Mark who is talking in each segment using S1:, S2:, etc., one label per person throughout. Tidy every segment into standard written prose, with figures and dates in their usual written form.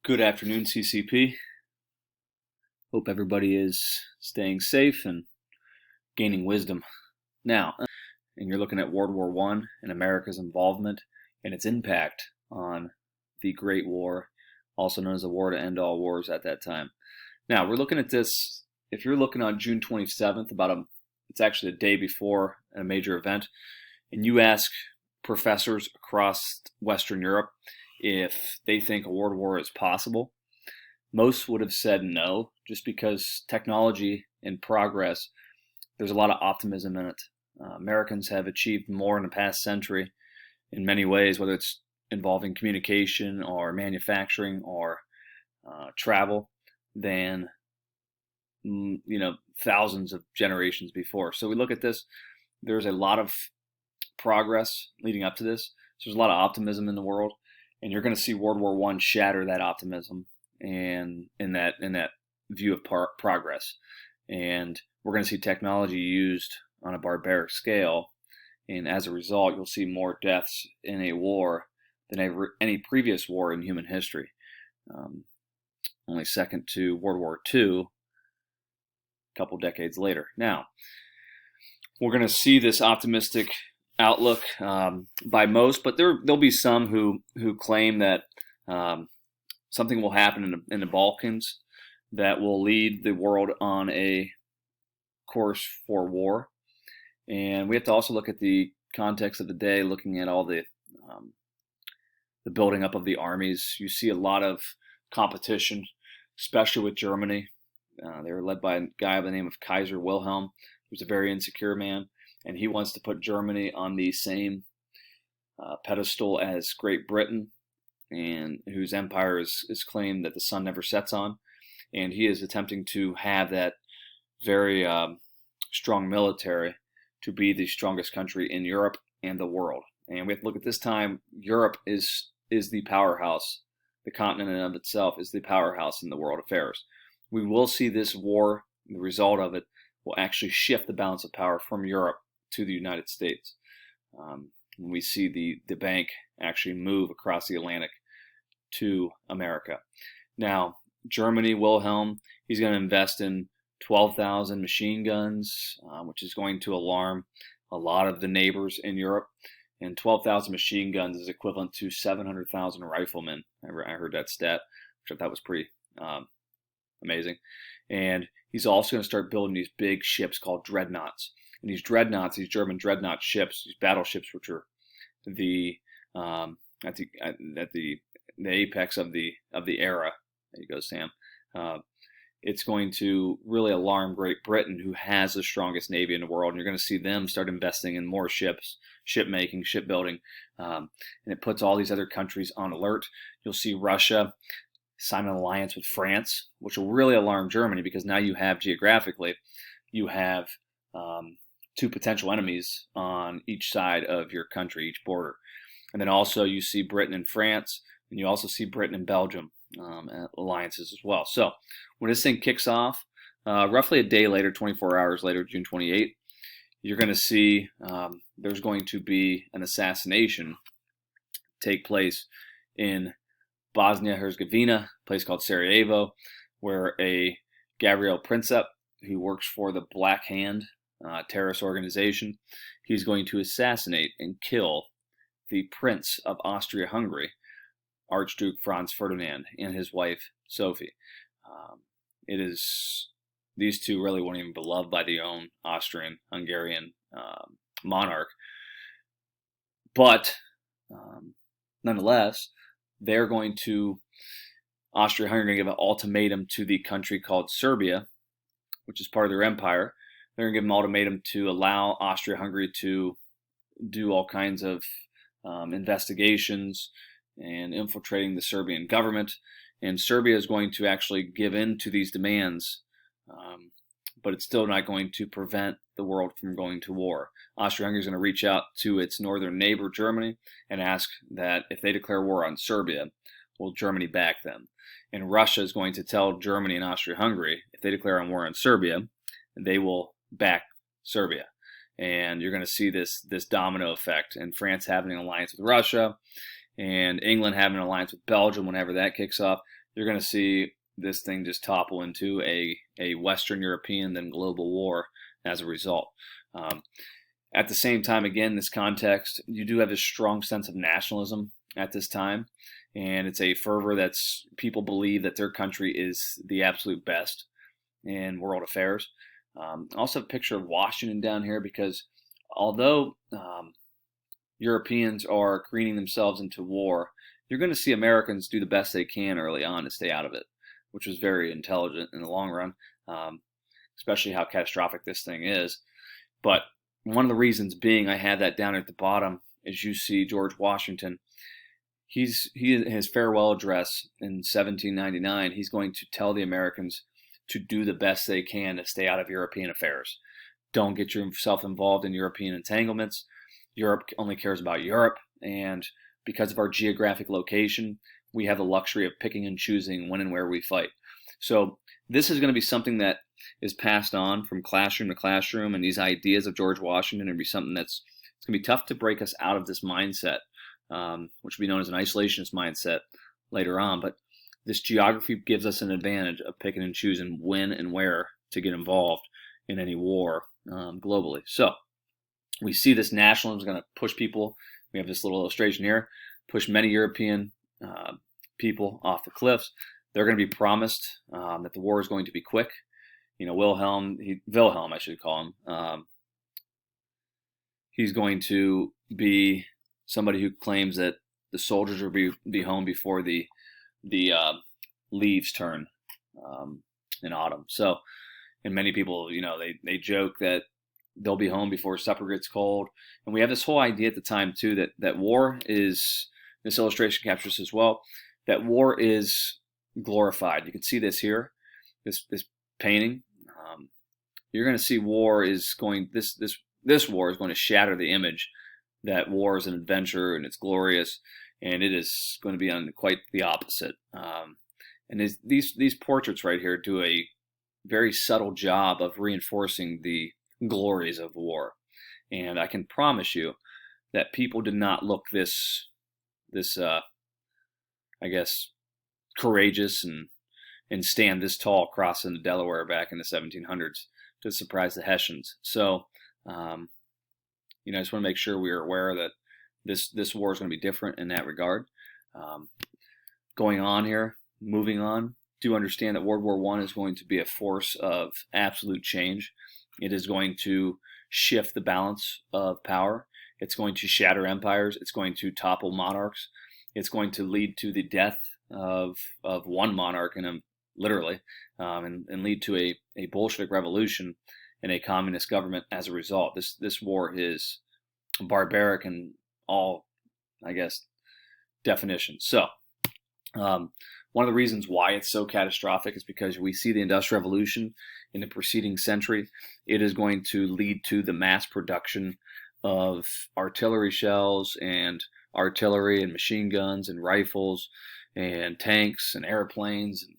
S1: Good afternoon, CCP. Hope everybody is staying safe and gaining wisdom. Now, and you're looking at World War I and America's involvement and its impact on the Great War, also known as the War to End All Wars at that time. Now, we're looking at this, if you're looking on June 27th, it's actually the day before a major event, and you ask professors across Western Europe if they think a world war is possible, most would have said no, just because technology and progress, there's a lot of optimism in it. Americans have achieved more in the past century in many ways, whether it's involving communication or manufacturing or travel, than thousands of generations before. So we look at this. There's a lot of progress leading up to this. So there's a lot of optimism in the world, and you're going to see World War I shatter that optimism and in that view of progress. And we're going to see technology used on a barbaric scale, and as a result, you'll see more deaths in a war than any previous war in human history. Only second to World War II, a couple decades later. Now, we're going to see this optimistic outlook by most, but there'll be some who claim that something will happen in the Balkans that will lead the world on a course for war. And we have to also look at the context of the day, looking at all the building up of the armies. You see a lot of competition, especially with Germany. They were led by a guy by the name of Kaiser Wilhelm, who's a very insecure man, and he wants to put Germany on the same pedestal as Great Britain, and whose empire is claimed that the sun never sets on. And he is attempting to have that very strong military to be the strongest country in Europe and the world. And we have to look at this time, Europe is the powerhouse. The continent in and of itself is the powerhouse in the world affairs. We will see this war, the result of it, will actually shift the balance of power from Europe to the United States. When we see the bank actually move across the Atlantic to America. Now, Germany, Wilhelm, he's going to invest in 12,000 machine guns, which is going to alarm a lot of the neighbors in Europe. And 12,000 machine guns is equivalent to 700,000 riflemen. I heard that stat, which I thought was pretty amazing. And he's also going to start building these big ships called dreadnoughts. And these dreadnoughts, these German dreadnought ships, these battleships, which are at the apex of the era. There you go, Sam. It's going to really alarm Great Britain, who has the strongest navy in the world, and you're going to see them start investing in more ships, shipmaking, shipbuilding, and it puts all these other countries on alert. You'll see Russia sign an alliance with France, which will really alarm Germany, because now you have geographically, you have two potential enemies on each side of your country, each border. And then also you see Britain and France, and you also see Britain and Belgium alliances as well. So when this thing kicks off, roughly a day later, 24 hours later, June 28th, you're going to see there's going to be an assassination take place in Bosnia-Herzegovina, a place called Sarajevo, where a Gavril Princip, who works for the Black Hand terrorist organization, he's going to assassinate and kill the Prince of Austria-Hungary, Archduke Franz Ferdinand, and his wife Sophie. These two really weren't even beloved by the own Austrian-Hungarian monarch, but nonetheless, Austria-Hungary going to give an ultimatum to the country called Serbia, which is part of their empire. They're going to give an ultimatum to allow Austria-Hungary to do all kinds of investigations and infiltrating the Serbian government. And Serbia is going to actually give in to these demands, but it's still not going to prevent the world from going to war. Austria-Hungary is going to reach out to its northern neighbor, Germany, and ask that if they declare war on Serbia, will Germany back them? And Russia is going to tell Germany and Austria-Hungary, if they declare war on Serbia, they will back Serbia. And you're going to see this domino effect, and France having an alliance with Russia, and England having an alliance with Belgium whenever that kicks off, you're going to see this thing just topple into a Western European then global war as a result. At the same time, again, this context, you do have a strong sense of nationalism at this time, and it's a fervor that's people believe that their country is the absolute best in world affairs. Also, a picture of Washington down here because although Europeans are careening themselves into war, you're going to see Americans do the best they can early on to stay out of it, which was very intelligent in the long run, especially how catastrophic this thing is. But one of the reasons being, I have that down at the bottom, is you see George Washington. His farewell address in 1799, he's going to tell the Americans to do the best they can to stay out of European affairs. Don't get yourself involved in European entanglements. Europe only cares about Europe, and because of our geographic location, we have the luxury of picking and choosing when and where we fight. So this is going to be something that is passed on from classroom to classroom, and these ideas of George Washington are going to be something that's it's going to be tough to break us out of this mindset, which will be known as an isolationist mindset later on. But this geography gives us an advantage of picking and choosing when and where to get involved in any war globally. So we see this nationalism is going to push people. We have this little illustration here, push many European people off the cliffs. They're going to be promised that the war is going to be quick. You know, Wilhelm, I should call him. He's going to be somebody who claims that the soldiers will be home before the leaves turn in autumn. So, and many people, you know, they joke that they'll be home before supper gets cold. And we have this whole idea at the time too that war is, this illustration captures as well, that war is glorified. You can see this here, this painting. You're going to see war is going, this war is going to shatter the image that war is an adventure and it's glorious, and it is going to be on quite the opposite. And these portraits right here do a very subtle job of reinforcing the glories of war. And I can promise you that people did not look this I guess courageous and stand this tall crossing the Delaware back in the 1700s to surprise the Hessians. So you know, I just want to make sure we are aware that this war is going to be different in that regard. Going on here, moving on, do understand that World War I is going to be a force of absolute change. It is going to shift the balance of power. It's going to shatter empires. It's going to topple monarchs. It's going to lead to the death of one monarch, literally, and lead to a Bolshevik revolution and a communist government as a result. This war is barbaric in all, I guess, definitions. So one of the reasons why it's so catastrophic is because we see the Industrial Revolution in the preceding century. It is going to lead to the mass production of artillery shells and artillery and machine guns and rifles and tanks and airplanes and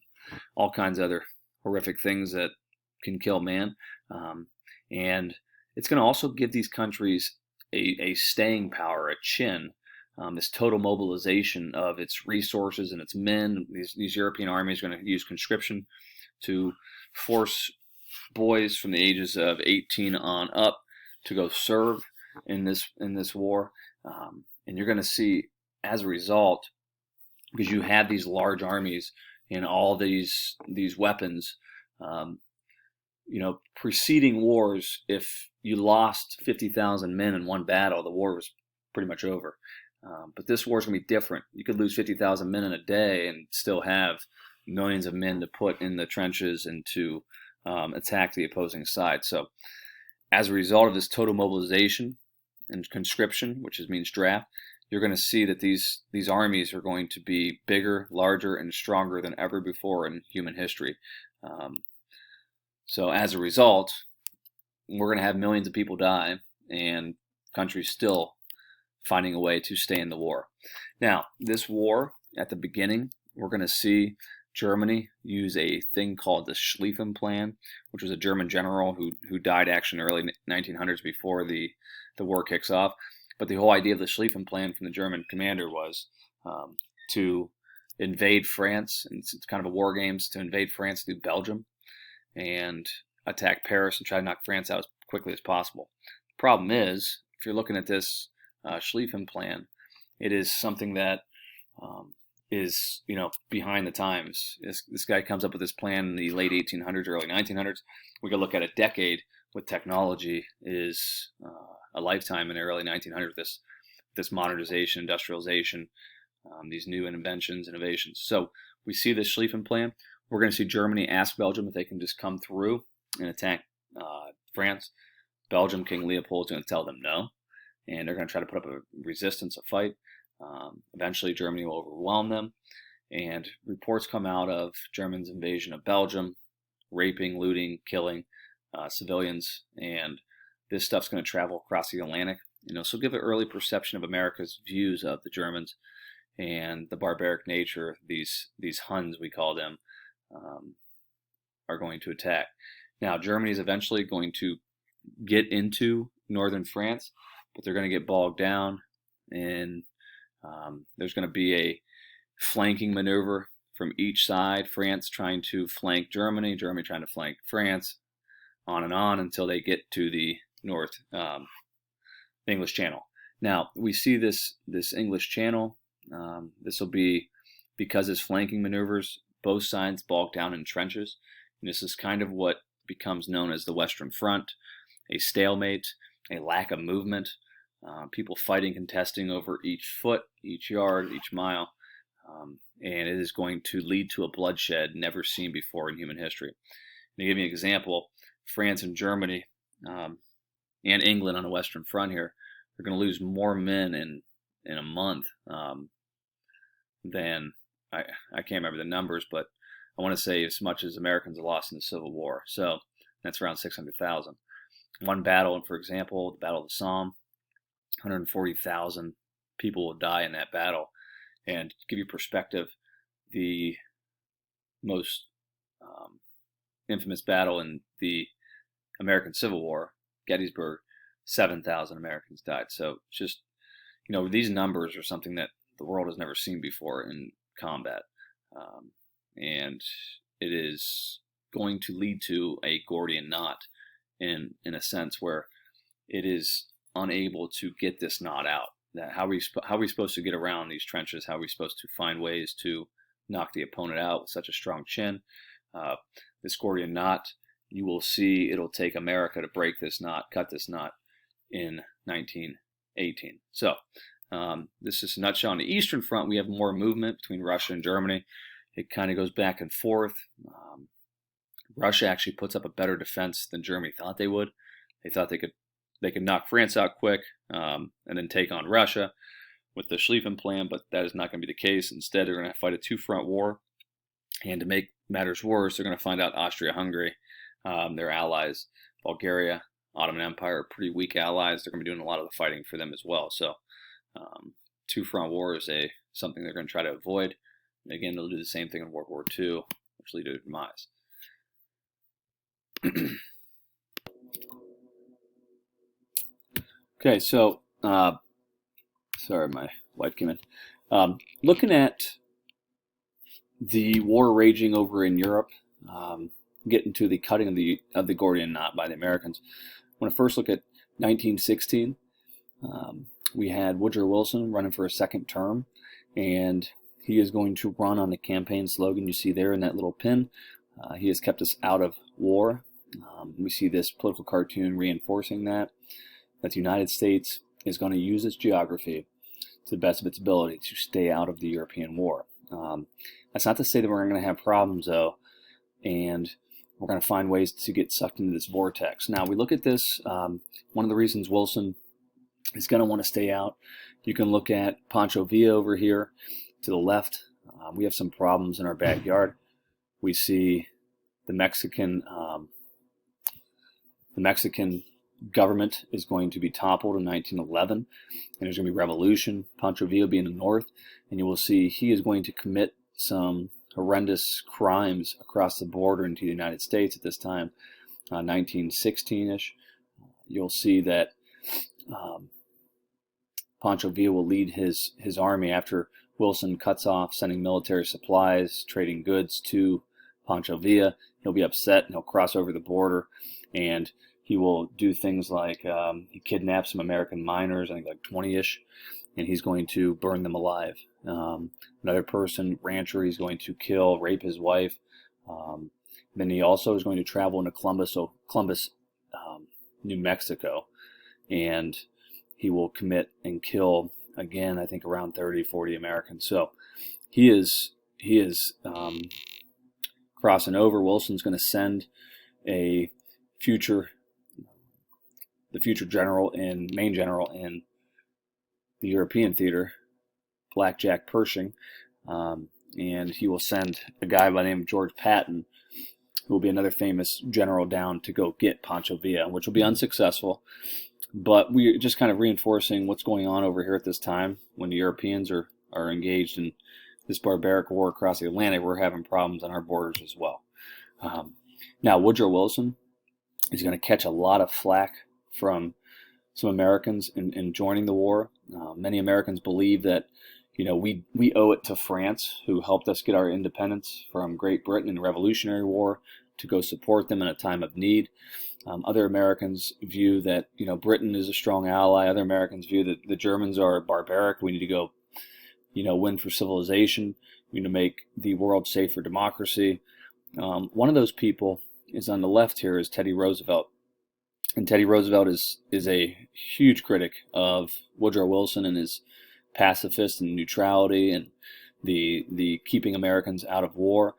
S1: all kinds of other horrific things that can kill man. And it's going to also give these countries a staying power, a chin, this total mobilization of its resources and its men. These European armies are going to use conscription to force boys from the ages of 18 on up to go serve in this war. And you're going to see, as a result, because you have these large armies and all these weapons, you know, preceding wars, if you lost 50,000 men in one battle, the war was pretty much over. But this war is going to be different. You could lose 50,000 men in a day and still have millions of men to put in the trenches and to attack the opposing side. So as a result of this total mobilization and conscription, which means draft, you're going to see that these armies are going to be bigger, larger, and stronger than ever before in human history. So as a result, we're going to have millions of people die and countries still finding a way to stay in the war. Now, this war, at the beginning, we're going to see Germany use a thing called the Schlieffen Plan, which was a German general who died actually in the early 1900s before the war kicks off. But the whole idea of the Schlieffen Plan from the German commander was to invade France, and it's kind of a war games to invade France through Belgium and attack Paris and try to knock France out as quickly as possible. The problem is, if you're looking at this Schlieffen plan, it is something that is, behind the times. This guy comes up with this plan in the late 1800s, early 1900s. We could look at a decade with technology is a lifetime in the early 1900s. This modernization, industrialization, these new inventions, innovations. So we see this Schlieffen plan. We're going to see Germany ask Belgium if they can just come through and attack France. Belgium, King Leopold's going to tell them no, and they're going to try to put up a resistance, a fight. Eventually, Germany will overwhelm them, and reports come out of Germany's invasion of Belgium, raping, looting, killing civilians, and this stuff's going to travel across the Atlantic. So give an early perception of America's views of the Germans and the barbaric nature these Huns, we call them, are going to attack. Now, Germany is eventually going to get into northern France, but they're going to get bogged down, and there's going to be a flanking maneuver from each side. France trying to flank Germany, Germany trying to flank France, on and on until they get to the north, the English Channel. Now, we see this English Channel. This will be, because it's flanking maneuvers, both sides bogged down in trenches. And this is kind of what becomes known as the Western Front, a stalemate, a lack of movement, people fighting, contesting over each foot, each yard, each mile, and it is going to lead to a bloodshed never seen before in human history. To give you an example, France and Germany and England on the Western Front here are going to lose more men in a month than, I can't remember the numbers, but I want to say as much as Americans lost in the Civil War. So that's around 600,000. One battle, for example, the Battle of the Somme, 140,000 people will die in that battle. And to give you perspective, the most infamous battle in the American Civil War, Gettysburg, 7,000 Americans died. So just, these numbers are something that the world has never seen before in combat. And it is going to lead to a Gordian knot in a sense where it is unable to get this knot out. That how are we supposed to get around these trenches? How are we supposed to find ways to knock the opponent out with such a strong chin? This Gordian knot, you will see it'll take America to break this knot, cut this knot in 1918. So this is a nutshell. On the Eastern Front, we have more movement between Russia and Germany. It kind of goes back and forth. Russia actually puts up a better defense than Germany thought they would. They thought they could knock France out quick and then take on Russia with the Schlieffen plan, but that is not going to be the case. Instead, they're going to fight a two-front war, and to make matters worse, they're going to find out Austria-Hungary, their allies, Bulgaria, Ottoman Empire, are pretty weak allies. They're going to be doing a lot of the fighting for them as well. So two-front war is something they're going to try to avoid. And again, they'll do the same thing in World War II, which lead to their demise. Okay, so sorry, my wife came in. Looking at the war raging over in Europe, getting to the cutting of the Gordian knot by the Americans. I want to first look at 1916. We had Woodrow Wilson running for a second term, and he is going to run on the campaign slogan you see there in that little pin. He has kept us out of war. We see this political cartoon reinforcing that the United States is going to use its geography to the best of its ability to stay out of the European war. That's not to say that we're going to have problems, though, and we're going to find ways to get sucked into this vortex. Now, we look at this, one of the reasons Wilson is going to want to stay out, you can look at Pancho Villa over here to the left. We have some problems in our backyard. We see the Mexican government is going to be toppled in 1911, and there's going to be revolution. Pancho Villa being in the north, and you will see he is going to commit some horrendous crimes across the border into the United States at this time, 1916-ish. You'll see that Pancho Villa will lead his army after Wilson cuts off sending military supplies, trading goods to Pancho Villa, he'll be upset and he'll cross over the border, and he will do things like he kidnaps some American miners, I think like 20-ish, and he's going to burn them alive. Another person, rancher, he's going to kill, rape his wife. Then he also is going to travel into Columbus, New Mexico, and he will commit and kill, again, I think around 30, 40 Americans. So he is crossing over. Wilson's going to send the future general and main general in the European theater, Black Jack Pershing, and he will send a guy by the name of George Patton, who will be another famous general, down to go get Pancho Villa, which will be unsuccessful. But we're just kind of reinforcing what's going on over here at this time when the Europeans are engaged in this barbaric war across the Atlantic. We're having problems on our borders as well. Now, Woodrow Wilson is going to catch a lot of flack from some Americans in joining the war. Many Americans believe that we owe it to France, who helped us get our independence from Great Britain in the Revolutionary War, to go support them in a time of need. Other Americans view that Britain is a strong ally. Other Americans view that the Germans are barbaric. We need to go win for civilization. We need to make the world safe for democracy. One of those people is on the left here, is Teddy Roosevelt. And Teddy Roosevelt is a huge critic of Woodrow Wilson and his pacifist and neutrality and the keeping Americans out of war.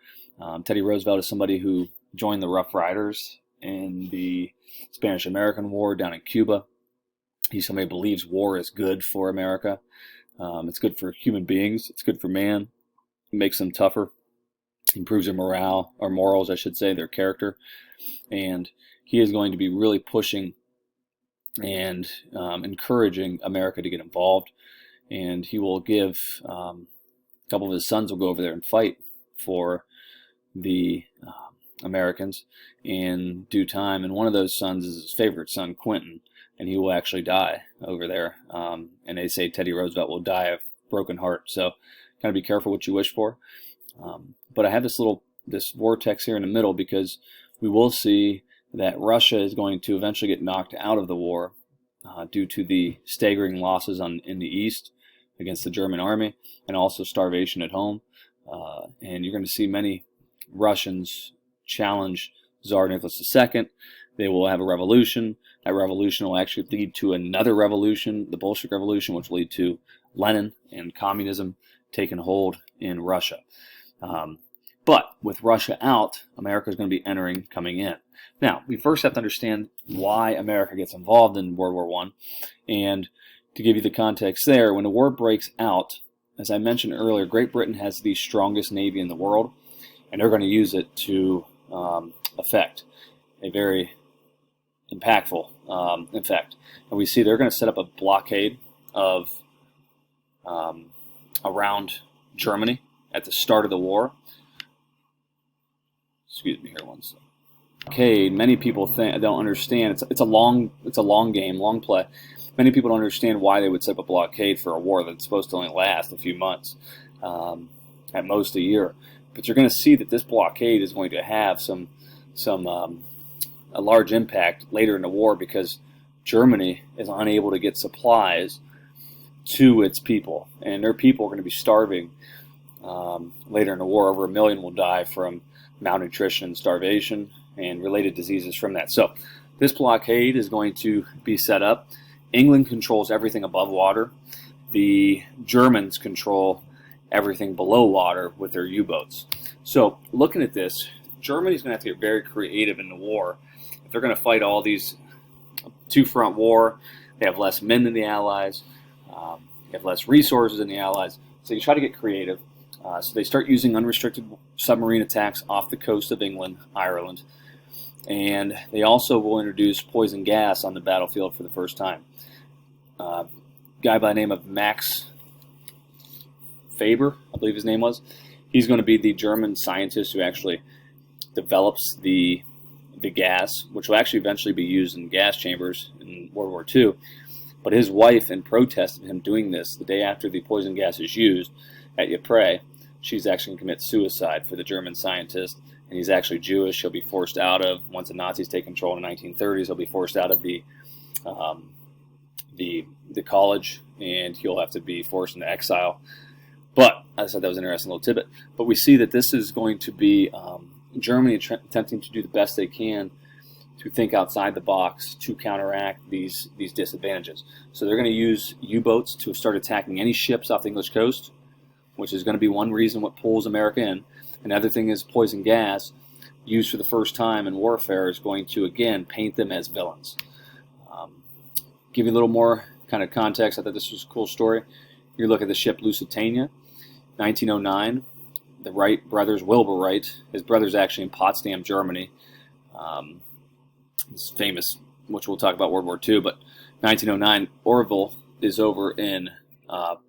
S1: Teddy Roosevelt is somebody who joined the Rough Riders in the Spanish-American War down in Cuba. He's somebody who believes war is good for America. It's good for human beings. It's good for man. It makes them tougher. Improves their morale, or morals, I should say, their character. And he is going to be really pushing and encouraging America to get involved. And he will give a couple of his sons will go over there and fight for the Americans in due time. And one of those sons is his favorite son, Quentin, and he will actually die over there. And they say Teddy Roosevelt will die of broken heart. So kind of be careful what you wish for. But I have this vortex here in the middle, because we will see that Russia is going to eventually get knocked out of the war due to the staggering losses in the east against the German army, and also starvation at home. And you're going to see many Russians challenge Tsar Nicholas II. They will have a revolution. That revolution will actually lead to another revolution, the Bolshevik Revolution, which will lead to Lenin and communism taking hold in Russia. But with Russia out, America is going to be coming in. Now, we first have to understand why America gets involved in World War I. And to give you the context there, when the war breaks out, as I mentioned earlier, Great Britain has the strongest navy in the world, and they're going to use it to effect a very impactful effect. And we see they're going to set up a blockade of around Germany at the start of the war. Excuse me here one second. Okay, many people don't understand. It's a long game, long play. Many people don't understand why they would set up a blockade for a war that's supposed to only last a few months, at most a year. But you're going to see that this blockade is going to have a large impact later in the war, because Germany is unable to get supplies to its people, and their people are going to be starving later in the war. Over 1 million will die from malnutrition and starvation and related diseases from that. So this blockade is going to be set up. England controls everything above water. The Germans control everything below water with their U-boats. So looking at this, Germany's going to have to get very creative in the war. If they're going to fight all these two-front war, they have less men than the Allies, they have less resources than the Allies, so you try to get creative. So they start using unrestricted submarine attacks off the coast of England, Ireland, and they also will introduce poison gas on the battlefield for the first time. A guy by the name of Max Faber, I believe his name was, he's going to be the German scientist who actually develops the gas, which will actually eventually be used in gas chambers in World War II. But his wife, in protest of him doing this, the day after the poison gas is used, at Ypres, she's actually going to commit suicide for the German scientist, and he's actually Jewish. He'll be forced out of, once the Nazis take control in the 1930s, he'll be forced out of the college, and he'll have to be forced into exile. But I thought that was an interesting little tidbit. But we see that this is going to be Germany attempting to do the best they can to think outside the box to counteract these disadvantages. So they're going to use U-boats to start attacking any ships off the English coast, which is going to be one reason what pulls America in. Another thing is poison gas, used for the first time in warfare, is going to, again, paint them as villains. Give you a little more kind of context. I thought this was a cool story. You look at the ship Lusitania, 1909. The Wright brothers, Wilbur Wright, his brother's actually in Potsdam, Germany. It's famous, which we'll talk about World War II, but 1909, Orville is over in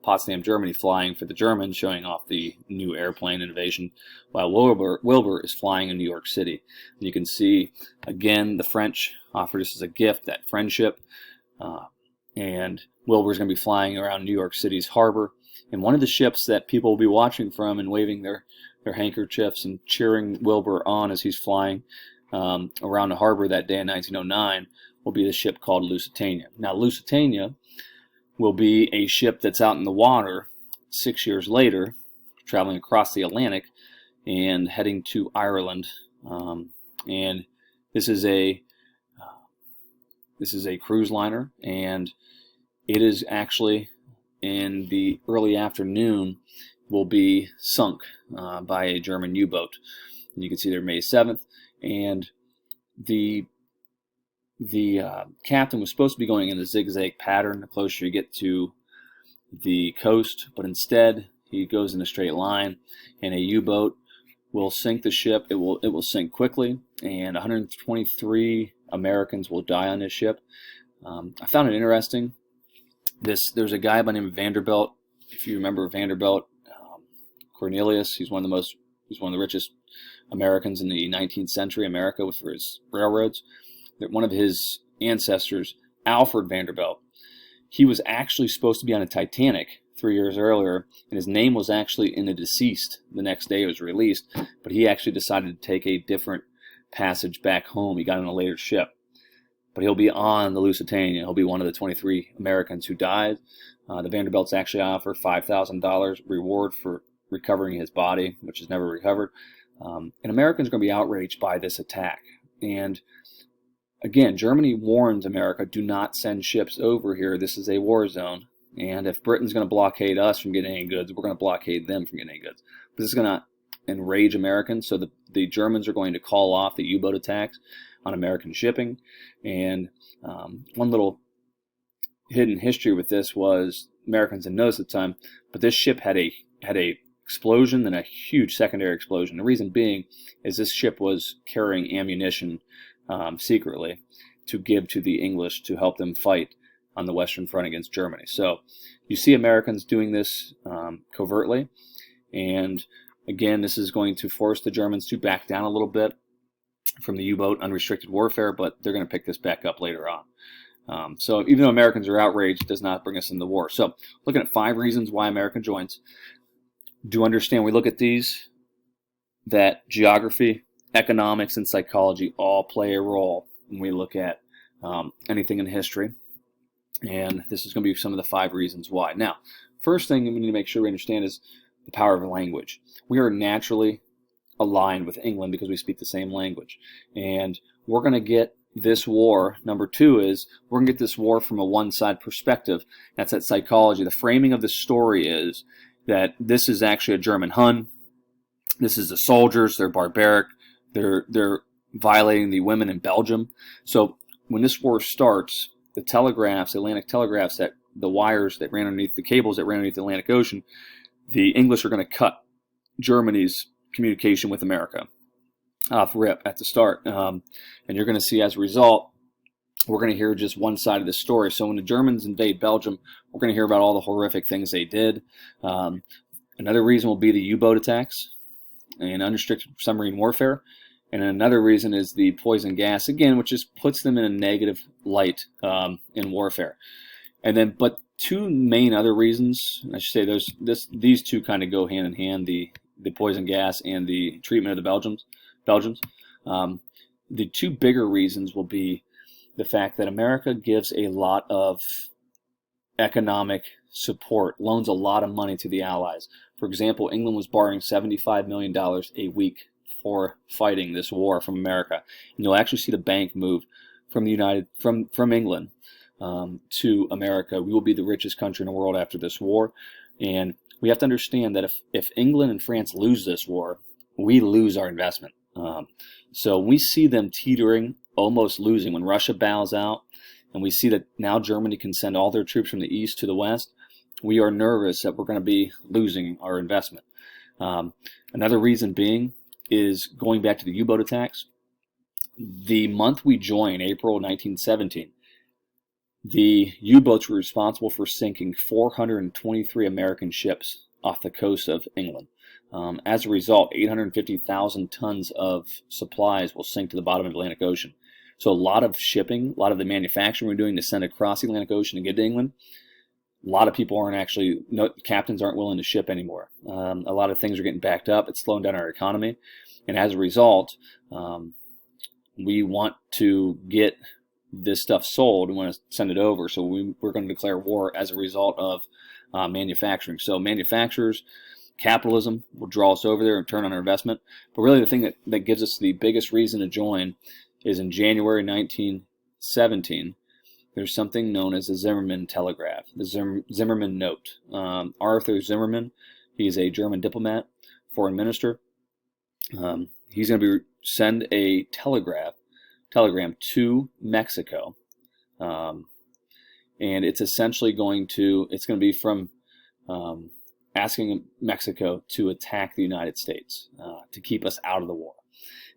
S1: Potsdam, Germany, flying for the Germans, showing off the new airplane innovation, while Wilbur is flying in New York City. And you can see, again, the French offered us as a gift that friendship, and Wilbur's going to be flying around New York City's harbor. And one of the ships that people will be watching from and waving their handkerchiefs and cheering Wilbur on as he's flying around the harbor that day in 1909 will be the ship called Lusitania. Now, Lusitania will be a ship that's out in the water 6 years later, traveling across the Atlantic and heading to Ireland. And this is a cruise liner, and it is actually in the early afternoon will be sunk by a German U-boat. And you can see there May 7th, and the captain was supposed to be going in a zigzag pattern the closer you get to the coast, but instead he goes in a straight line, and a U-boat will sink the ship. It will sink quickly, and 123 Americans will die on this ship. I found it interesting. There's a guy by the name of Vanderbilt. If you remember Vanderbilt, Cornelius, he's one of the richest Americans in the 19th century America for his railroads. One of his ancestors, Alfred Vanderbilt, he was actually supposed to be on a Titanic 3 years earlier, and his name was actually in the deceased the next day it was released, but he actually decided to take a different passage back home. He got on a later ship. But he'll be on the Lusitania. He'll be one of the 23 Americans who died. The Vanderbilts actually offer $5,000 reward for recovering his body, which is never recovered. And Americans are going to be outraged by this attack. And again, Germany warns America, do not send ships over here. This is a war zone. And if Britain's going to blockade us from getting any goods, we're going to blockade them from getting any goods. But this is going to enrage Americans. So the Germans are going to call off the U-boat attacks on American shipping. And one little hidden history with this was, Americans didn't notice at the time, but this ship had a explosion and a huge secondary explosion. The reason being is this ship was carrying ammunition secretly to give to the English to help them fight on the Western Front against Germany. So you see Americans doing this covertly, and again, this is going to force the Germans to back down a little bit from the U-boat unrestricted warfare, but they're going to pick this back up later on. So even though Americans are outraged, it does not bring us into the war. So looking at 5 reasons why America joins. Do understand, we look at these, that geography, economics, and psychology all play a role when we look at anything in history. And this is going to be some of the 5 reasons why. Now, first thing we need to make sure we understand is the power of language. We are naturally aligned with England because we speak the same language. And we're going to get this war. Number 2 is we're going to get this war from a one-side perspective. That's that psychology. The framing of the story is that this is actually a German Hun. This is the soldiers. They're barbaric. They're violating the women in Belgium. So when this war starts, the telegraphs, the Atlantic telegraphs, that the wires that ran underneath the cables that ran underneath the Atlantic Ocean, the English are going to cut Germany's communication with America off rip at the start. And you're going to see, as a result, we're going to hear just one side of the story. So when the Germans invade Belgium, we're going to hear about all the horrific things they did. Another reason will be the U-boat attacks and unrestricted submarine warfare. And another reason is the poison gas, again, which just puts them in a negative light in warfare. And then, but two main other reasons, I should say, these two kind of go hand in hand: the poison gas and the treatment of the Belgians. The two bigger reasons will be the fact that America gives a lot of economic support, loans a lot of money to the Allies. For example, England was borrowing $75 million a week for fighting this war from America. And you'll actually see the bank move from England to America. We will be the richest country in the world after this war. And we have to understand that if England and France lose this war, we lose our investment. So we see them teetering, almost losing. When Russia bows out, and we see that now Germany can send all their troops from the east to the west, we are nervous that we're going to be losing our investment. Another reason being is going back to the U-boat attacks. The month we joined, April 1917, the U-boats were responsible for sinking 423 American ships off the coast of England. As a result, 850,000 tons of supplies will sink to the bottom of the Atlantic Ocean. So a lot of shipping, a lot of the manufacturing we're doing to send across the Atlantic Ocean and get to England, a lot of people aren't actually, captains aren't willing to ship anymore. A lot of things are getting backed up. It's slowing down our economy. And as a result, we want to get this stuff sold and want to send it over. So we're going to declare war as a result of manufacturing. So manufacturers, capitalism will draw us over there and turn on our investment. But really the thing that gives us the biggest reason to join is in January 1917, there's something known as the Zimmermann Telegraph, the Zimmermann Note. Arthur Zimmermann, he's a German diplomat, foreign minister. He's going to send a telegram to Mexico, and it's essentially going to be from asking Mexico to attack the United States to keep us out of the war.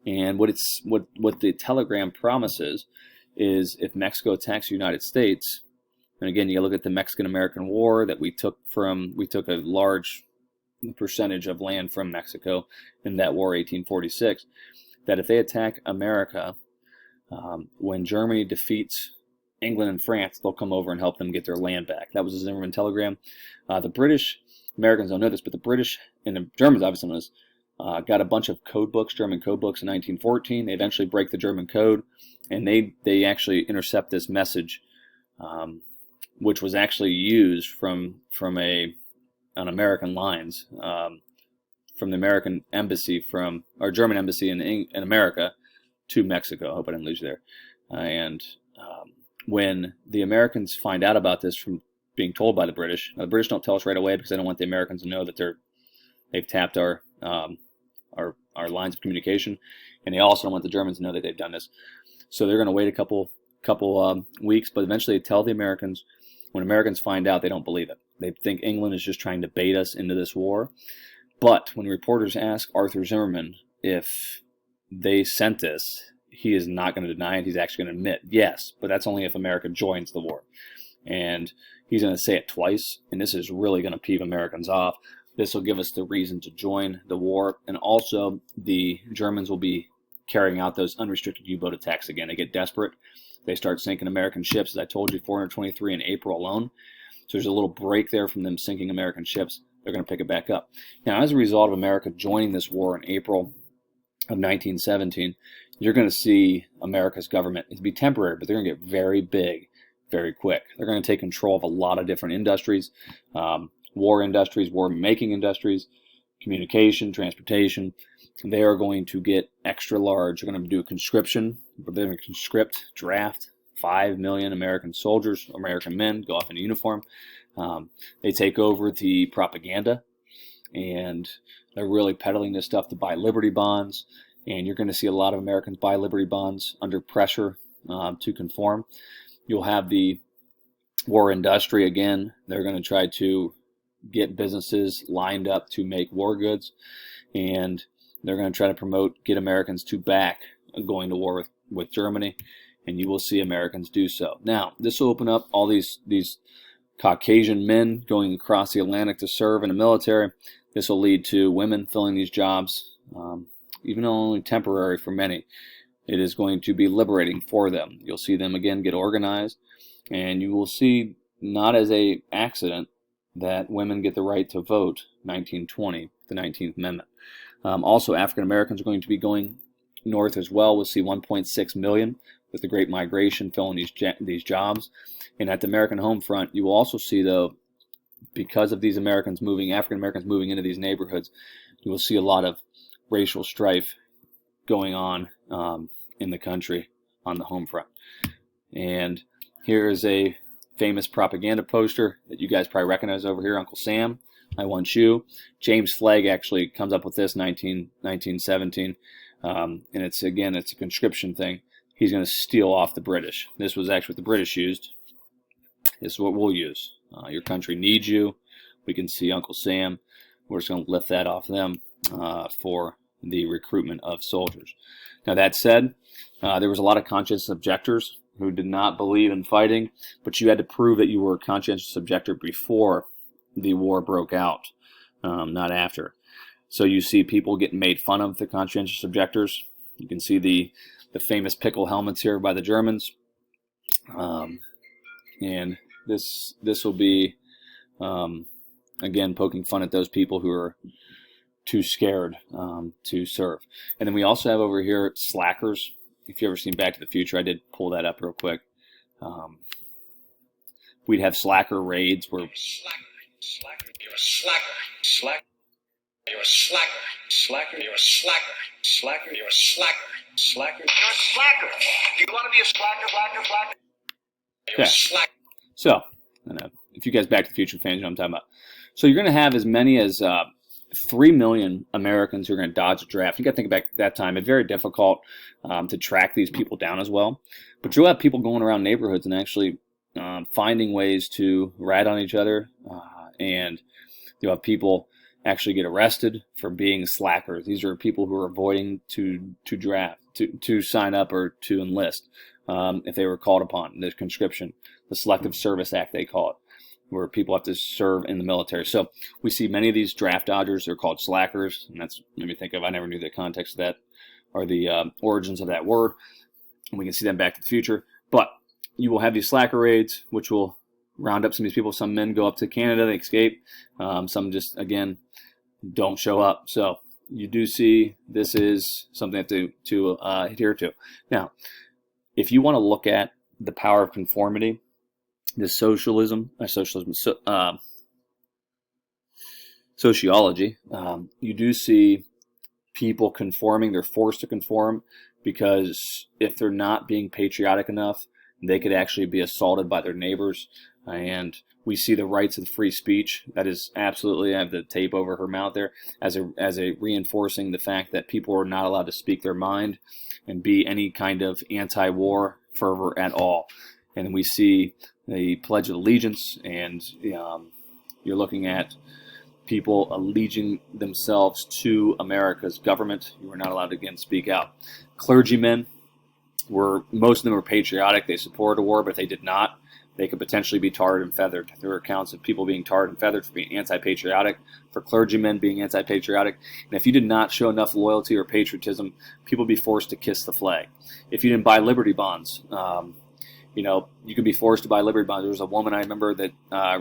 S1: And what the telegram promises is if Mexico attacks the United States, and again you look at the Mexican-American War that we took a large percentage of land from Mexico in that war, 1846, that if they attack America, when Germany defeats England and France, they'll come over and help them get their land back. That was the Zimmermann telegram. The British, Americans don't know this, but the British and the Germans obviously know this, got a bunch of code books, German code books in 1914. They eventually break the German code, and they actually intercept this message, which was actually used from on American lines, from the American embassy or German embassy in America to Mexico. I hope I didn't lose you there. When the Americans find out about this from being told by the British don't tell us right away because they don't want the Americans to know that they've tapped our lines of communication, and they also don't want the Germans to know that they've done this. So they're going to wait a couple weeks, but eventually they tell the Americans. When Americans find out, they don't believe it. They think England is just trying to bait us into this war. But when reporters ask Arthur Zimmermann if they sent this, he is not going to deny it. He's actually going to admit, yes, but that's only if America joins the war. And he's going to say it twice, and this is really going to peeve Americans off. This will give us the reason to join the war, and also the Germans will be carrying out those unrestricted U-boat attacks again. They get desperate. They start sinking American ships, as I told you, 423 in April alone. So there's a little break there from them sinking American ships. They're going to pick it back up. Now, as a result of America joining this war in April of 1917, you're going to see America's government, it'll be temporary, but they're going to get very big very quick. They're going to take control of a lot of different industries, war-making industries, communication, transportation. They are going to get extra large. They're going to do a conscription. They're going to draft 5 million American soldiers, American men, go off in uniform. They take over the propaganda, and they're really peddling this stuff to buy Liberty bonds. And you're going to see a lot of Americans buy Liberty bonds under pressure to conform. You'll have the war industry again. They're going to try to get businesses lined up to make war goods, and they're going to try to get Americans to back going to war with Germany, and you will see Americans do so. Now, this will open up all these Caucasian men going across the Atlantic to serve in the military. This will lead to women filling these jobs, even though only temporary for many. It is going to be liberating for them. You'll see them again get organized, and you will see not as a accident that women get the right to vote, 1920, the 19th Amendment. Also, African Americans are going to be going north as well. We'll see 1.6 million with the Great Migration filling these jobs. And at the American home front, you will also see, though, because of these African Americans moving into these neighborhoods, you will see a lot of racial strife going on in the country on the home front. And here is a famous propaganda poster that you guys probably recognize over here, Uncle Sam, I Want You. James Flagg actually comes up with this 1917, and it's a conscription thing. He's going to steal off the British. This was actually what the British used. This is what we'll use. Your country needs you. We can see Uncle Sam. We're just going to lift that off them for the recruitment of soldiers. Now, that said, there was a lot of conscientious objectors who did not believe in fighting, but you had to prove that you were a conscientious objector before the war broke out, not after. So you see people getting made fun of, the conscientious objectors. You can see the famous pickle helmets here by the Germans. And this will be, again, poking fun at those people who are too scared to serve. And then we also have over here slackers. If you've ever seen Back to the Future, I did pull that up real quick. We'd have slacker raids where...
S2: You're a slacker. You're a slacker. You're a slacker. You're a slacker. You want to be a slacker? You're a slacker.
S1: So, if you guys Back to the Future fans, you know what I'm talking about. So you're going to have as many as 3 million Americans who are going to dodge a draft. You got to think back at that time. It's very difficult to track these people down as well. But you'll have people going around neighborhoods and actually finding ways to rat on each other. And you'll have people actually get arrested for being slackers. These are people who are avoiding to draft, to sign up or to enlist if they were called upon. The conscription, the Selective Service Act, they call it, where people have to serve in the military. So we see many of these draft dodgers. They're called slackers, and that's made me think of, I never knew the context of that or the origins of that word. And we can see them Back to the Future. But you will have these slacker raids, which will round up some of these people. Some men go up to Canada, they escape. Some just, again, don't show up. So you do see this is something to adhere to. Now, if you want to look at the power of conformity, the sociology, you do see people conforming. They're forced to conform because if they're not being patriotic enough, they could actually be assaulted by their neighbors. And we see the rights of free speech. That is absolutely, I have the tape over her mouth there, as a reinforcing the fact that people are not allowed to speak their mind and be any kind of anti-war fervor at all. And we see the Pledge of Allegiance, and you're looking at people alleging themselves to America's government. You are not allowed to, again, speak out. Clergymen, most of them were patriotic. They supported a war, but if they did not, they could potentially be tarred and feathered. There were accounts of people being tarred and feathered for being anti-patriotic, for clergymen being anti-patriotic. And if you did not show enough loyalty or patriotism, people would be forced to kiss the flag. If you didn't buy Liberty bonds, you could be forced to buy Liberty bonds. There was a woman I remember that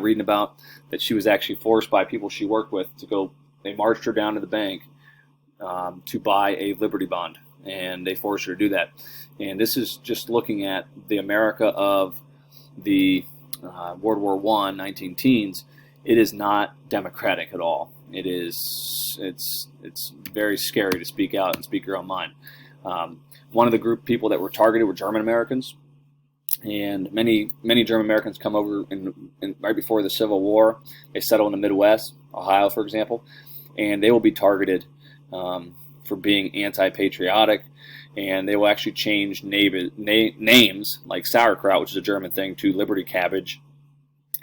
S1: reading about that she was actually forced by people she worked with to go. They marched her down to the bank to buy a Liberty bond, and they forced her to do that. And this is just looking at the America of the World War I, 19 teens. It is not democratic at all. It's very scary to speak out and speak your own mind. One of the group of people that were targeted were German Americans. And many German Americans come over right before the Civil War. They settle in the Midwest, Ohio, for example, and they will be targeted for being anti-patriotic, and they will actually change names like sauerkraut, which is a German thing, to Liberty Cabbage,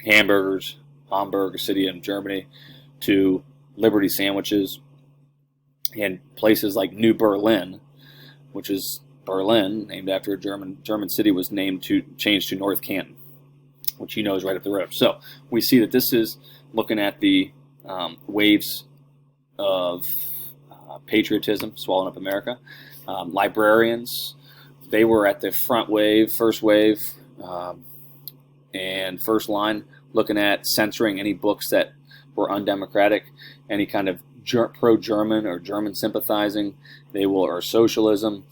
S1: hamburgers, Hamburg, a city in Germany, to Liberty sandwiches, and places like New Berlin, which is Berlin, named after a German city, was changed to North Canton, which you know is right up the road. So we see that this is looking at the waves of patriotism swallowing up America. Librarians, they were at the first wave, and first line, looking at censoring any books that were undemocratic, any kind of pro-German or German sympathizing. They will, or socialism,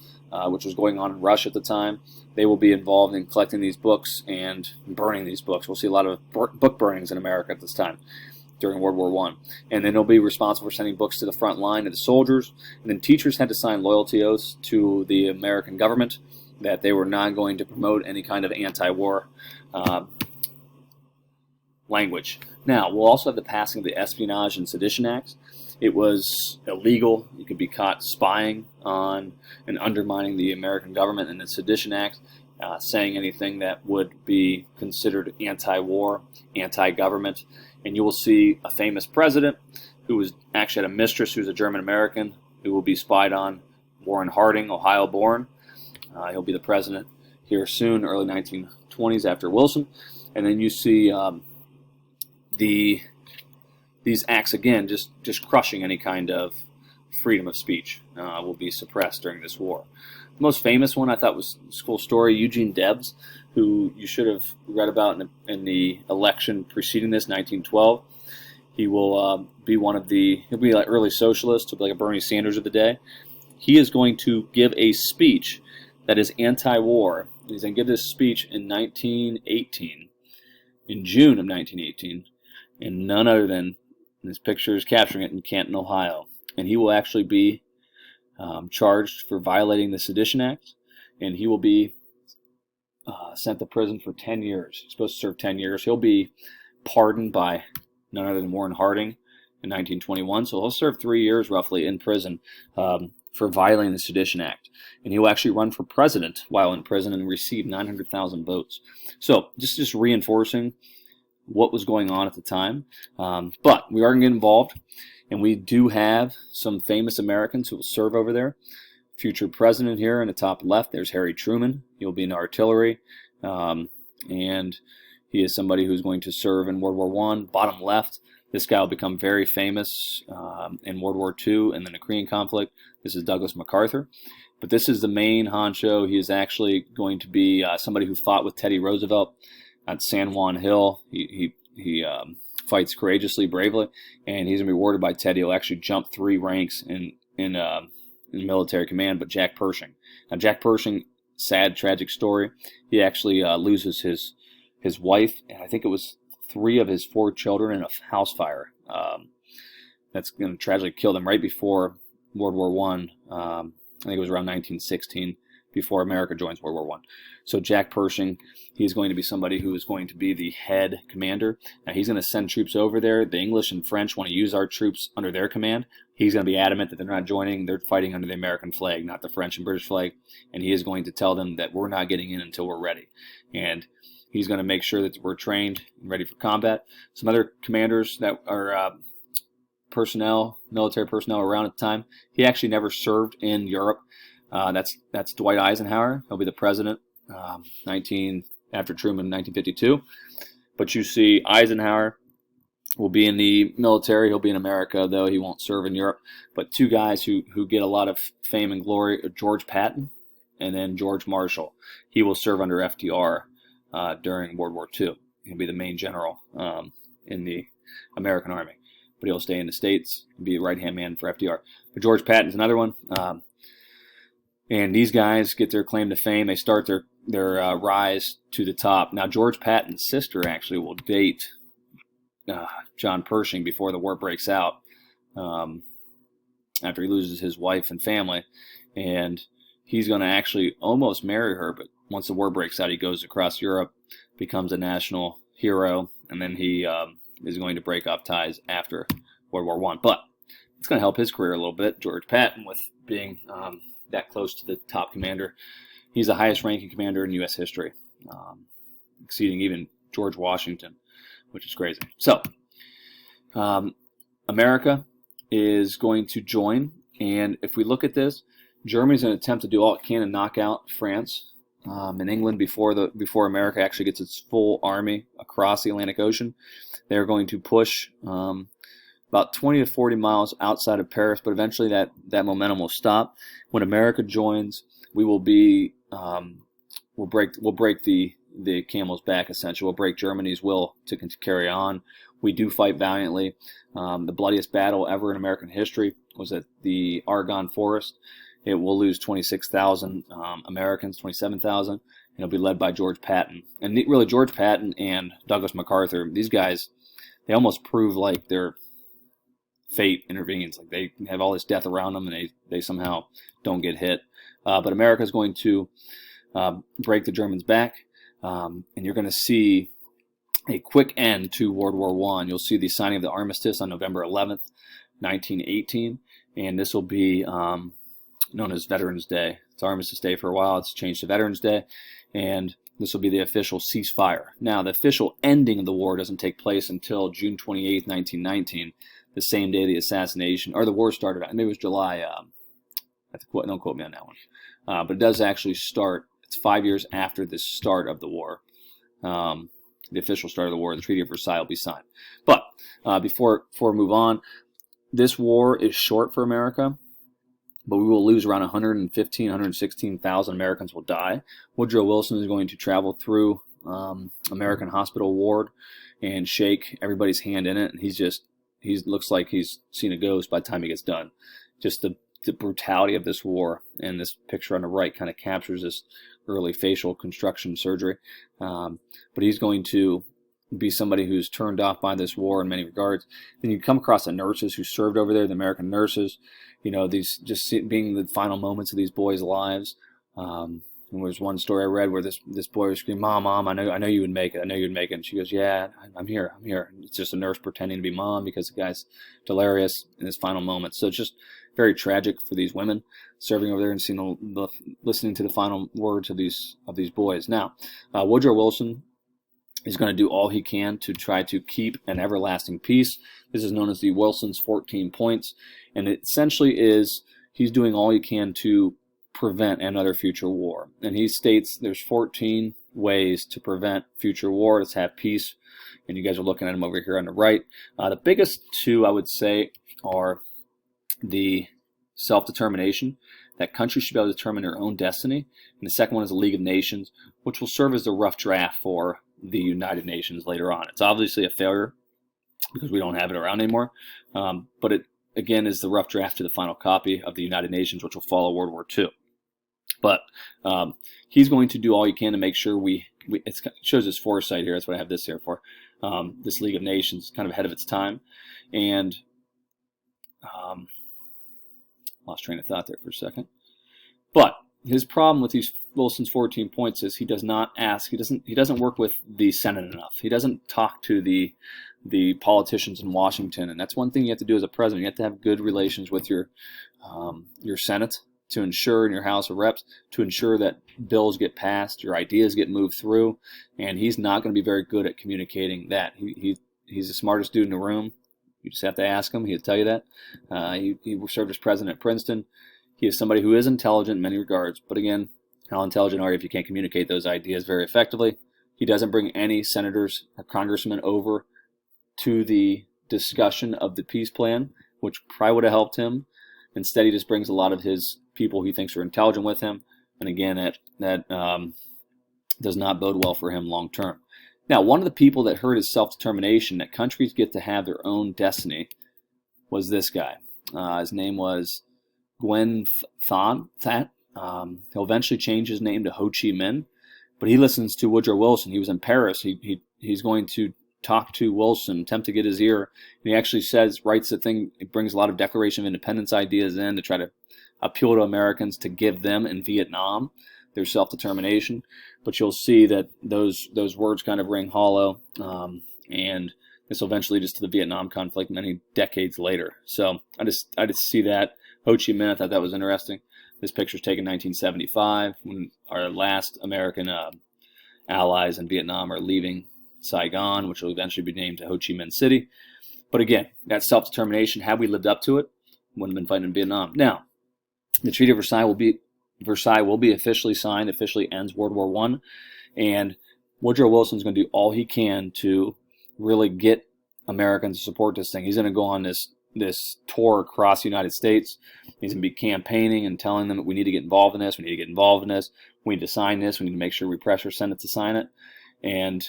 S1: which was going on in Russia at the time. They will be involved in collecting these books and burning these books. We'll see a lot of book burnings in America at this time during World War I. And then they'll be responsible for sending books to the front line to the soldiers. And then teachers had to sign loyalty oaths to the American government that they were not going to promote any kind of anti-war language. Now, we'll also have the passing of the Espionage and Sedition Acts. It was illegal. You could be caught spying on and undermining the American government, and the Sedition Act, saying anything that would be considered anti-war, anti-government. And you will see a famous president who was actually had a mistress who's a German-American who will be spied on, Warren Harding, Ohio-born. He'll be the president here soon, early 1920s after Wilson. And then you see these acts again, just crushing any kind of freedom of speech will be suppressed during this war. The most famous one I thought was a cool story, Eugene Debs, who you should have read about in the election preceding this, 1912. He will be he'll be like early socialist, he'll be like a Bernie Sanders of the day. He is going to give a speech that is anti-war. He's going to give this speech in 1918, in June of 1918, and none other than, this picture is capturing it, in Canton, Ohio. And he will actually be charged for violating the Sedition Act, and he will be sent to prison for 10 years. He's supposed to serve 10 years. He'll be pardoned by none other than Warren Harding in 1921, so he'll serve 3 years roughly in prison for violating the Sedition Act. And he will actually run for president while in prison and receive 900,000 votes. So just reinforcing what was going on at the time. But we are going to get involved, and we do have some famous Americans who will serve over there. Future president here in the top left, there's Harry Truman. He'll be in the artillery, and he is somebody who's going to serve in World War I. Bottom left, this guy will become very famous in World War II and then the Korean conflict. This is Douglas MacArthur. But this is the main honcho. He is actually going to be somebody who fought with Teddy Roosevelt at San Juan Hill. He fights courageously, bravely, and he's going to be rewarded by Teddy. He'll actually jump 3 ranks in military command, but Jack Pershing. Now, Jack Pershing, sad, tragic story. He actually loses his wife, and I think it was 3 of his 4 children in a house fire. That's going to tragically kill them right before World War I. I think it was around 1916, before America joins World War I. So Jack Pershing, he's going to be somebody who is going to be the head commander. Now, he's going to send troops over there. The English and French want to use our troops under their command. He's going to be adamant that they're not joining. They're fighting under the American flag, not the French and British flag. And he is going to tell them that we're not getting in until we're ready. And he's going to make sure that we're trained and ready for combat. Some other commanders that are military personnel around at the time, he actually never served in Europe. That's Dwight Eisenhower. He'll be the president after Truman in 1952. But you see Eisenhower will be in the military. He'll be in America, though he won't serve in Europe. But 2 guys who get a lot of fame and glory are George Patton and then George Marshall. He will serve under FDR during World War II. He'll be the main general in the American Army. But he'll stay in the States and be a right-hand man for FDR. But George Patton's another one. And these guys get their claim to fame. They start their rise to the top. Now, George Patton's sister actually will date John Pershing before the war breaks out, after he loses his wife and family. And he's going to actually almost marry her, but once the war breaks out, he goes across Europe, becomes a national hero, and then he is going to break off ties after World War I. But it's going to help his career a little bit. George Patton, with being that close to the top commander, he's the highest ranking commander in U.S. history, exceeding even George Washington, which is crazy. So, America is going to join, and if we look at this, Germany's going to attempt to do all it can to knock out France and England before America actually gets its full army across the Atlantic Ocean. They're going to push about 20 to 40 miles outside of Paris, but eventually that momentum will stop. When America joins, we will be we'll break the the camel's back, essentially. We'll break Germany's will to carry on. We do fight valiantly. The bloodiest battle ever in American history was at the Argonne Forest. It will lose 26,000 Americans, 27,000, and it'll be led by George Patton. And really, George Patton and Douglas MacArthur, these guys, they almost prove like their fate intervenes. Like they have all this death around them, and they somehow don't get hit. But America is going to break the Germans back, and you're going to see a quick end to World War I. You'll see the signing of the armistice on November 11th, 1918, and this will be known as Veterans Day. It's Armistice Day for a while. It's changed to Veterans Day, and this will be the official ceasefire. Now, the official ending of the war doesn't take place until June 28th, 1919, the same day the assassination, or the war started. Maybe it was July. Don't quote me on that one. But it does actually start. It's 5 years after the start of the war. The official start of the war, the Treaty of Versailles will be signed. But before we move on, this war is short for America, but we will lose around 115,000, 116,000 Americans will die. Woodrow Wilson is going to travel through American hospital ward and shake everybody's hand in it, and he looks like he's seen a ghost by the time he gets done. Just the brutality of this war, and this picture on the right kind of captures this early facial construction surgery. But he's going to be somebody who's turned off by this war in many regards. Then you come across the nurses who served over there, the American nurses, these just being the final moments of these boys' lives. And there's one story I read where this boy was screaming, Mom, I know you would make it. I know you would make it. And she goes, yeah, I'm here. And it's just a nurse pretending to be mom because the guy's delirious in his final moments. So it's just very tragic for these women serving over there and listening to the final words of these boys. Now, Woodrow Wilson is going to do all he can to try to keep an everlasting peace. This is known as the Wilson's 14 points, and it essentially is he's doing all he can to prevent another future war. And he states there's 14 ways to prevent future war. Let's have peace. And you guys are looking at them over here on the right. The biggest two, I would say, are the self-determination, that countries should be able to determine their own destiny. And the second one is the League of Nations, which will serve as the rough draft for the United Nations later on. It's obviously a failure because we don't have it around anymore. But it, again, is the rough draft to the final copy of the United Nations, which will follow World War II. But he's going to do all he can to make sure it shows his foresight here. That's what I have this here for. This League of Nations, kind of ahead of its time. And lost train of thought there for a second. But his problem with these Wilson's 14 points is he does not ask. He doesn't work with the Senate enough. He doesn't talk to the politicians in Washington, and that's one thing you have to do as a president. You have to have good relations with your Senate to ensure, in your House of Reps, to ensure that bills get passed, your ideas get moved through, and he's not going to be very good at communicating that. He's the smartest dude in the room. You just have to ask him. He'll tell you that. He served as president at Princeton. He is somebody who is intelligent in many regards, but again, how intelligent are you if you can't communicate those ideas very effectively? He doesn't bring any senators or congressmen over to the discussion of the peace plan, which probably would have helped him. Instead, he just brings a lot of his people he thinks are intelligent with him, and again, that does not bode well for him long term. Now, one of the people that heard his self-determination, that countries get to have their own destiny, was this guy. His name was Nguyen Thanh. He'll eventually change his name to Ho Chi Minh, but he listens to Woodrow Wilson. He was in Paris. He's going to talk to Wilson, attempt to get his ear. And he actually writes the thing, it brings a lot of Declaration of Independence ideas in to try to appeal to Americans to give them in Vietnam their self-determination. But you'll see that those words kind of ring hollow, and this will eventually lead us to the Vietnam conflict many decades later. So I just see that. Ho Chi Minh, I thought that was interesting. This picture is taken in 1975 when our last American allies in Vietnam are leaving Saigon, which will eventually be named Ho Chi Minh City. But again, that self-determination, had we lived up to it, wouldn't have been fighting in Vietnam. Now, the Treaty of Versailles will be officially signed, officially ends World War I, and Woodrow Wilson's going to do all he can to really get Americans to support this thing. He's going to go on this this tour across the United States. He's going to be campaigning and telling them that we need to get involved in this. We need to get involved in this. We need to sign this. We need to make sure we pressure Senate to sign it. And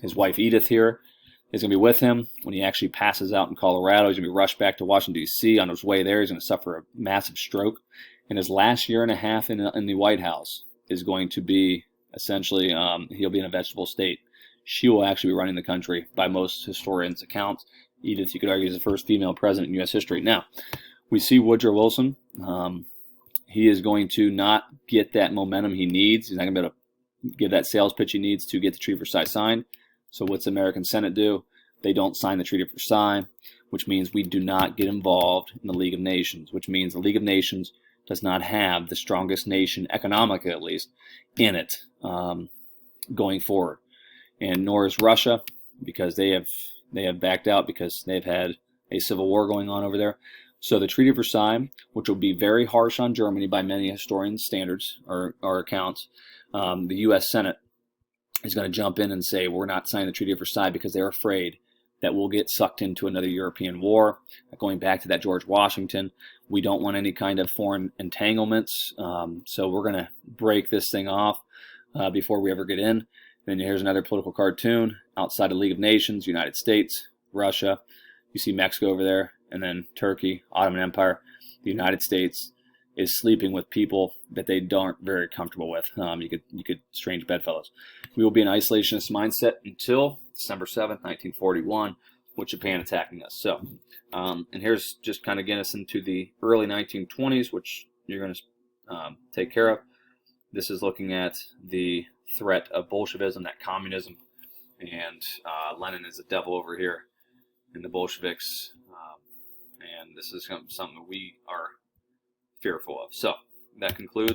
S1: his wife Edith here is going to be with him when he actually passes out in Colorado. He's going to be rushed back to Washington, D.C. On his way there, he's going to suffer a massive stroke. And his last year and a half in the White House is going to be essentially, he'll be in a vegetable state. She will actually be running the country by most historians' accounts. Edith, you could argue, is the first female president in U.S. history. Now, we see Woodrow Wilson. He is going to not get that momentum he needs. He's not going to be able to give that sales pitch he needs to get the Treaty of Versailles signed. So what's the American Senate do? They don't sign the Treaty of Versailles, which means we do not get involved in the League of Nations, which means the League of Nations does not have the strongest nation, economically at least, in it going forward. And nor is Russia, because they have backed out because they've had a civil war going on over there. So the Treaty of Versailles, which will be very harsh on Germany by many historians' standards or accounts, the U.S. Senate is going to jump in and say, we're not signing the Treaty of Versailles because they're afraid that we'll get sucked into another European war. Going back to that George Washington, we don't want any kind of foreign entanglements, so we're going to break this thing off before we ever get in. Then here's another political cartoon outside of the League of Nations, United States, Russia. You see Mexico over there, and then Turkey, Ottoman Empire. The United States is sleeping with people that they aren't very comfortable with. You could strange bedfellows. We will be in isolationist mindset until December 7th, 1941, with Japan attacking us. So, and here's just kind of getting us into the early 1920s, which you're going to take care of. This is looking at the threat of Bolshevism, that communism, and Lenin is the devil over here in the Bolsheviks, and this is something that we are fearful of. So that concludes.